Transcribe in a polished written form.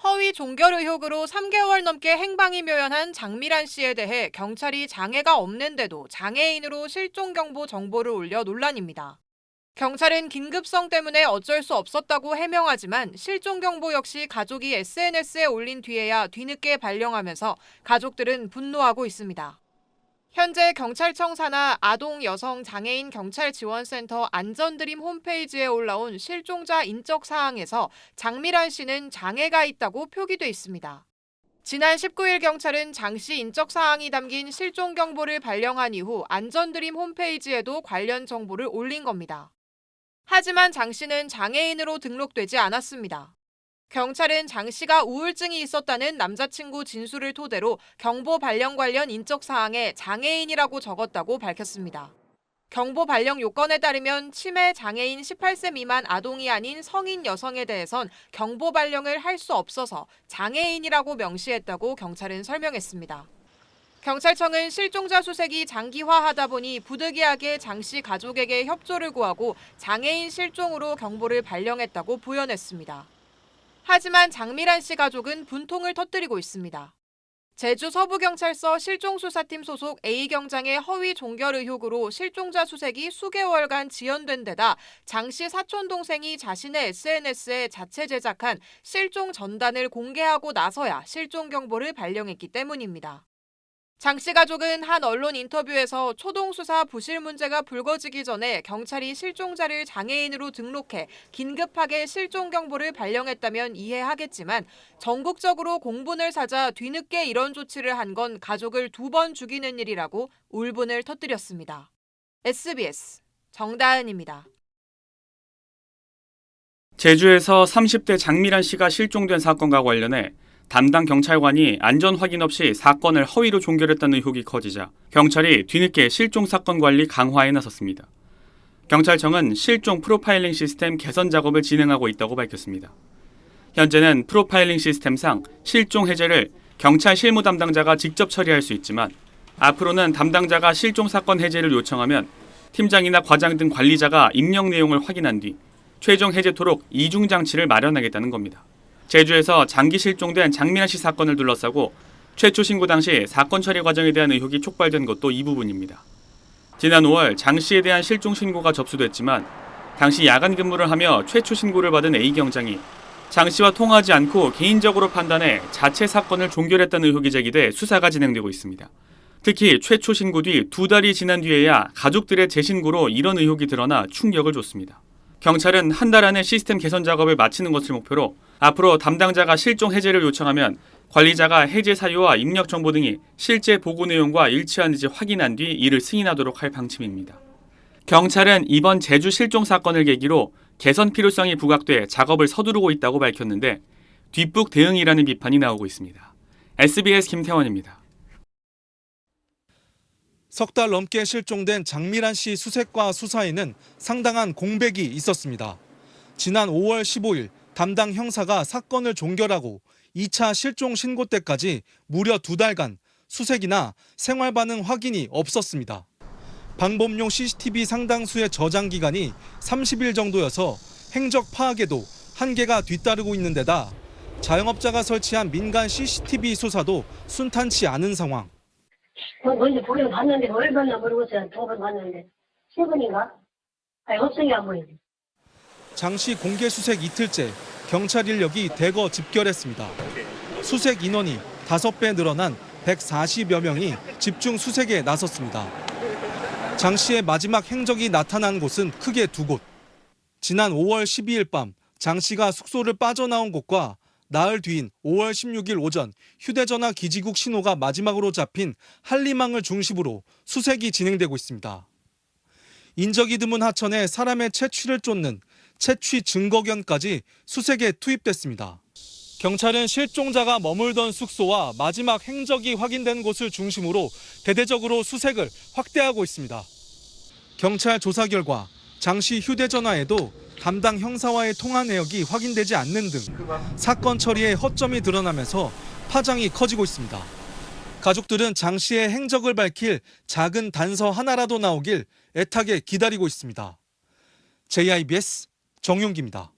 허위 종결 의혹으로 3개월 넘게 행방이 묘연한 장미란 씨에 대해 경찰이 장애가 없는데도 장애인으로 실종 경보 정보를 올려 논란입니다. 경찰은 긴급성 때문에 어쩔 수 없었다고 해명하지만 실종 경보 역시 가족이 SNS에 올린 뒤에야 뒤늦게 발령하면서 가족들은 분노하고 있습니다. 현재 경찰청 산하 아동 여성 장애인 경찰 지원센터 안전드림 홈페이지에 올라온 실종자 인적 사항에서 장미란 씨는 장애가 있다고 표기돼 있습니다. 지난 19일 경찰은 장 씨 인적 사항이 담긴 실종 경보를 발령한 이후 안전드림 홈페이지에도 관련 정보를 올린 겁니다. 하지만 장 씨는 장애인으로 등록되지 않았습니다. 경찰은 장 씨가 우울증이 있었다는 남자친구 진술을 토대로 경보 발령 관련 인적 사항에 장애인이라고 적었다고 밝혔습니다. 경보 발령 요건에 따르면 치매 장애인 18세 미만 아동이 아닌 성인 여성에 대해선 경보 발령을 할 수 없어서 장애인이라고 명시했다고 경찰은 설명했습니다. 경찰청은 실종자 수색이 장기화하다 보니 부득이하게 장 씨 가족에게 협조를 구하고 장애인 실종으로 경보를 발령했다고 부연했습니다. 하지만 장미란 씨 가족은 분통을 터뜨리고 있습니다. 제주 서부경찰서 실종수사팀 소속 A경장의 허위 종결 의혹으로 실종자 수색이 수개월간 지연된 데다 장 씨 사촌 동생이 자신의 SNS에 자체 제작한 실종 전단을 공개하고 나서야 실종 경보를 발령했기 때문입니다. 장 씨 가족은 한 언론 인터뷰에서 초동 수사 부실 문제가 불거지기 전에 경찰이 실종자를 장애인으로 등록해 긴급하게 실종 경보를 발령했다면 이해하겠지만 전국적으로 공분을 사자 뒤늦게 이런 조치를 한 건 가족을 2번 죽이는 일이라고 울분을 터뜨렸습니다. SBS 정다은입니다. 제주에서 30대 장미란 씨가 실종된 사건과 관련해 담당 경찰관이 안전 확인 없이 사건을 허위로 종결했다는 의혹이 커지자 경찰이 뒤늦게 실종 사건 관리 강화에 나섰습니다. 경찰청은 실종 프로파일링 시스템 개선 작업을 진행하고 있다고 밝혔습니다. 현재는 프로파일링 시스템상 실종 해제를 경찰 실무 담당자가 직접 처리할 수 있지만 앞으로는 담당자가 실종 사건 해제를 요청하면 팀장이나 과장 등 관리자가 입력 내용을 확인한 뒤 최종 해제토록 이중 장치를 마련하겠다는 겁니다. 제주에서 장기 실종된 장미란 씨 사건을 둘러싸고 최초 신고 당시 사건 처리 과정에 대한 의혹이 촉발된 것도 이 부분입니다. 지난 5월 장 씨에 대한 실종 신고가 접수됐지만 당시 야간 근무를 하며 최초 신고를 받은 A경장이 장 씨와 통화하지 않고 개인적으로 판단해 자체 사건을 종결했다는 의혹이 제기돼 수사가 진행되고 있습니다. 특히 최초 신고 뒤 2달이 지난 뒤에야 가족들의 재신고로 이런 의혹이 드러나 충격을 줬습니다. 경찰은 한 달 안에 시스템 개선 작업을 마치는 것을 목표로 앞으로 담당자가 실종 해제를 요청하면 관리자가 해제 사유와 입력 정보 등이 실제 보고 내용과 일치하는지 확인한 뒤 이를 승인하도록 할 방침입니다. 경찰은 이번 제주 실종 사건을 계기로 개선 필요성이 부각돼 작업을 서두르고 있다고 밝혔는데 뒷북 대응이라는 비판이 나오고 있습니다. SBS 김태원입니다. 석 달 넘게 실종된 장미란 씨 수색과 수사에는 상당한 공백이 있었습니다. 지난 5월 15일 담당 형사가 사건을 종결하고 2차 실종 신고 때까지 무려 2달간 수색이나 생활 반응 확인이 없었습니다. 방범용 CCTV 상당수의 저장 기간이 30일 정도여서 행적 파악에도 한계가 뒤따르고 있는 데다 자영업자가 설치한 민간 CCTV 수사도 순탄치 않은 상황. 먼저 보긴 봤는데 뭘 봤나 모르겠어요. 2번 봤는데 3번인가? 아니 업성이 안 보이네. 장씨 공개 수색 이틀째 경찰 인력이 대거 집결했습니다. 수색 인원이 5배 늘어난 140여 명이 집중 수색에 나섰습니다. 장씨의 마지막 행적이 나타난 곳은 크게 2곳. 지난 5월 12일 밤 장씨가 숙소를 빠져나온 곳과 나흘 뒤인 5월 16일 오전 휴대전화 기지국 신호가 마지막으로 잡힌 한리망을 중심으로 수색이 진행되고 있습니다. 인적이 드문 하천에 사람의 채취를 쫓는 채취 증거견까지 수색에 투입됐습니다. 경찰은 실종자가 머물던 숙소와 마지막 행적이 확인된 곳을 중심으로 대대적으로 수색을 확대하고 있습니다. 경찰 조사 결과 장씨 휴대전화에도 담당 형사와의 통화 내역이 확인되지 않는 등 사건 처리에 허점이 드러나면서 파장이 커지고 있습니다. 가족들은 장 씨의 행적을 밝힐 작은 단서 하나라도 나오길 애타게 기다리고 있습니다. JIBS 정윤기입니다.